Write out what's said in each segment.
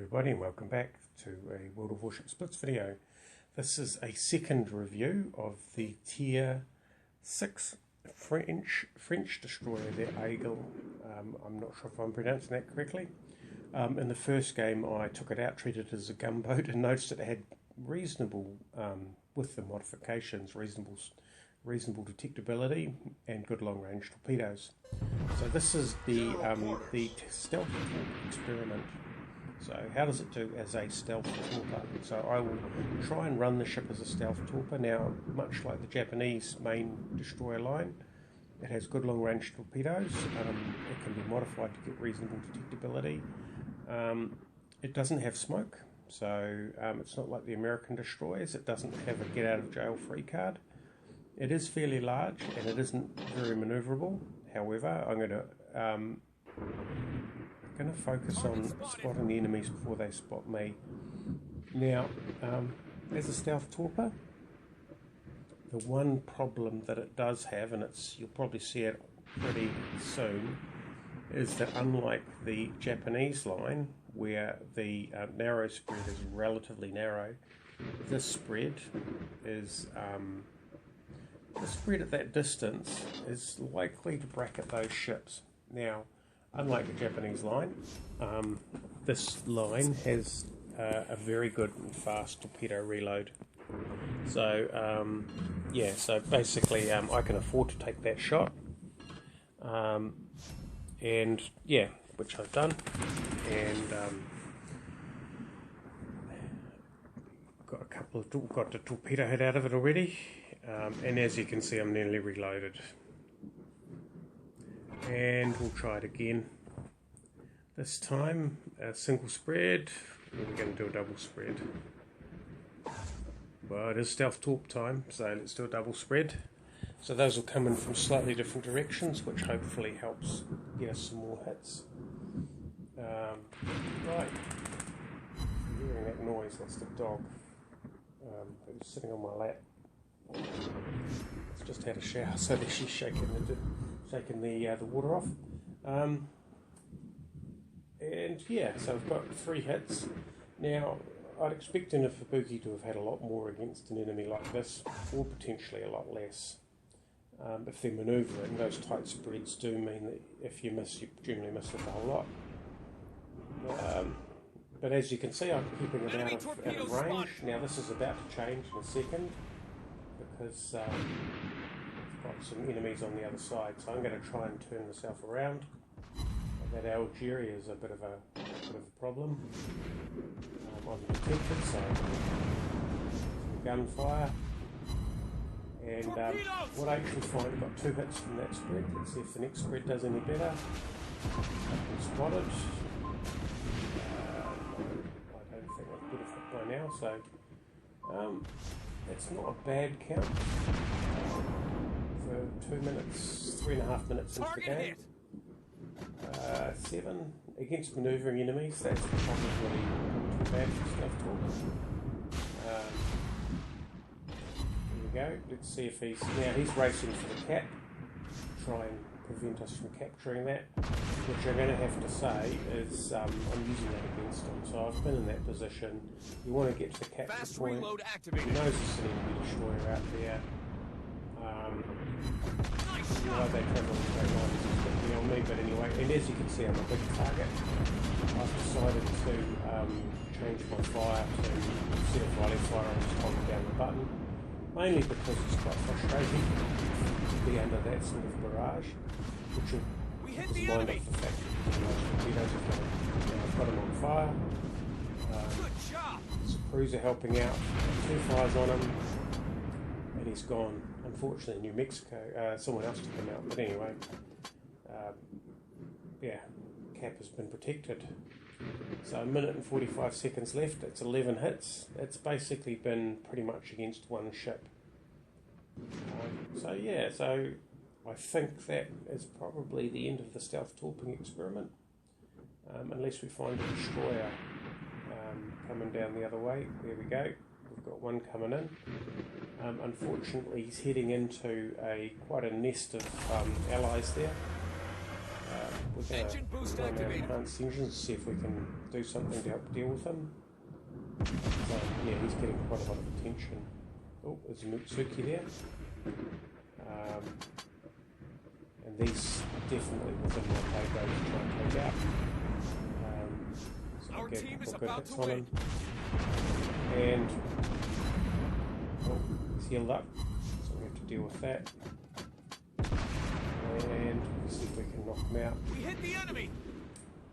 everybody, and welcome back to a World of Warships Blitz video. This is a second review of the Tier 6 French destroyer, the Aigle. I'm not sure if I'm pronouncing that correctly. In the first game I took it out, treated it as a gunboat, and noticed that it had reasonable, with the modifications, reasonable detectability and good long-range torpedoes. So this is the stealth experiment. So how does it do as a stealth torpedo? So I will try and run the ship as a stealth torpedo. Now, much like the Japanese main destroyer line, it has good long-range torpedoes. It can be modified to get reasonable detectability. It doesn't have smoke, so it's not like the American destroyers. It doesn't have a get-out-of-jail-free card. It is fairly large and it isn't very manoeuvrable. However, I'm going to focus on spotting the enemies before they spot me. Now, as a stealth torpedo, the one problem that it does have, and you'll probably see it pretty soon, is that unlike the Japanese line, where the narrow spread is relatively narrow, this spread is the spread at that distance is likely to bracket those ships. Now, unlike the Japanese line, this line has a very good and fast torpedo reload. So, yeah, so basically I can afford to take that shot. And, yeah, which I've done. And got the torpedo head out of it already. And as you can see, I'm nearly reloaded. And we'll try it again. This time, a single spread. We're going to do a double spread. Well, it is stealth torp time, so let's do a double spread. So those will come in from slightly different directions, which hopefully helps get us some more hits. Right. You're hearing that noise, that's the dog. It was sitting on my lap. It's just had a shower, so she's shaking the water off. And yeah, so I've got 3 hits. Now, I'd expect an Ifubuki to have had a lot more against an enemy like this, or potentially a lot less. If they're manoeuvring, those tight spreads do mean that if you miss, you generally miss it a whole lot. But as you can see, I'm keeping it out of range. Now this is about to change in a second, because I've got some enemies on the other side, so I'm going to try and turn myself around. That Algeria is a bit of a problem. I'm detected, so gunfire. And what I actually find, I've got 2 hits from that spread. Let's see if the next spread does any better. I've been spotted. I don't think I would have hit by now, so it's not a bad count for 2 minutes, 3.5 minutes into the game. 7 against manoeuvring enemies. That's probably too bad for stealth torp. There we go. Let's see if he's racing for the cap. Try and prevent us from capturing that. Which I'm going to have to say is I'm using that against him. So I've been in that position. You want to get to the capture point. He knows there's an enemy destroyer out there. They travel straight lines quickly on me, but anyway, and as you can see, I'm a big target. I've decided to change my fire to instead of volley fire, I'm just holding down the button, mainly because it's quite frustrating to be under that sort of barrage, which will mind up the fact that most torpedoes have got him. Now I've got him on fire. There's a cruiser helping out, 2 fires on him, and he's gone. Unfortunately, New Mexico, someone else took him out, but anyway, yeah, cap has been protected. So 1 minute and 45 seconds left, it's 11 hits. It's basically been pretty much against one ship. So yeah, so I think that is probably the end of the stealth torping experiment, unless we find a destroyer coming down the other way. There we go. We've got one coming in. Unfortunately, he's heading into quite a nest of allies there. we're going to run our enhanced engines and see if we can do something to help deal with him. So, yeah, he's getting quite a lot of attention. Oh, there's a Mutsuki there. And these definitely within my pay grade to try and take out. So I'll get a couple good hits on him. And oh, he's healed up, so we have to deal with that. And see if we can knock him out. We hit the enemy.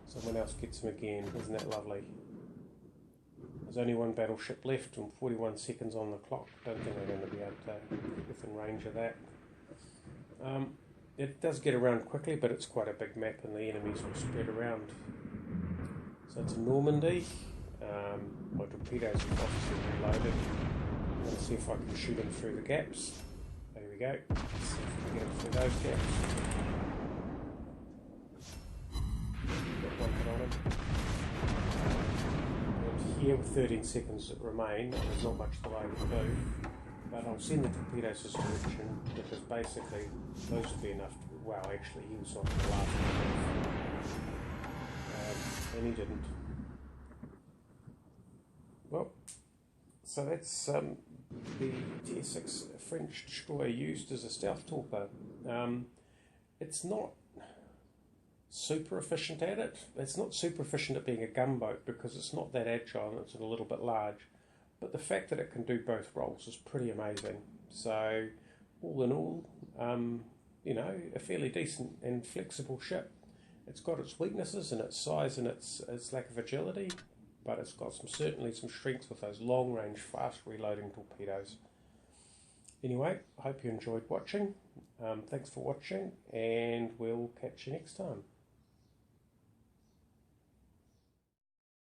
Someone else gets him again. Isn't that lovely? There's only one battleship left and 41 seconds on the clock. Don't think we're going to be able to get within range of that. It does get around quickly, but it's quite a big map and the enemies will spread around. So it's Normandy. My torpedoes are obviously reloaded. I'm going to see if I can shoot him through the gaps. There we go. Let's see if we can get him through those gaps. Got one hit on him. And here with 13 seconds that remain, there's not much that I can do. But I'll send the torpedoes this direction because basically those will be enough to... Wow, actually he was not the last one. And he didn't. Well, so that's the Tier 6 French destroyer used as a stealth torpedo. It's not super efficient at it. It's not super efficient at being a gunboat because it's not that agile and it's a little bit large. But the fact that it can do both roles is pretty amazing. So, all in all, you know, a fairly decent and flexible ship. It's got its weaknesses in its size and its lack of agility, but it's got certainly some strengths with those long-range, fast reloading torpedoes. Anyway, I hope you enjoyed watching. Thanks for watching, and we'll catch you next time.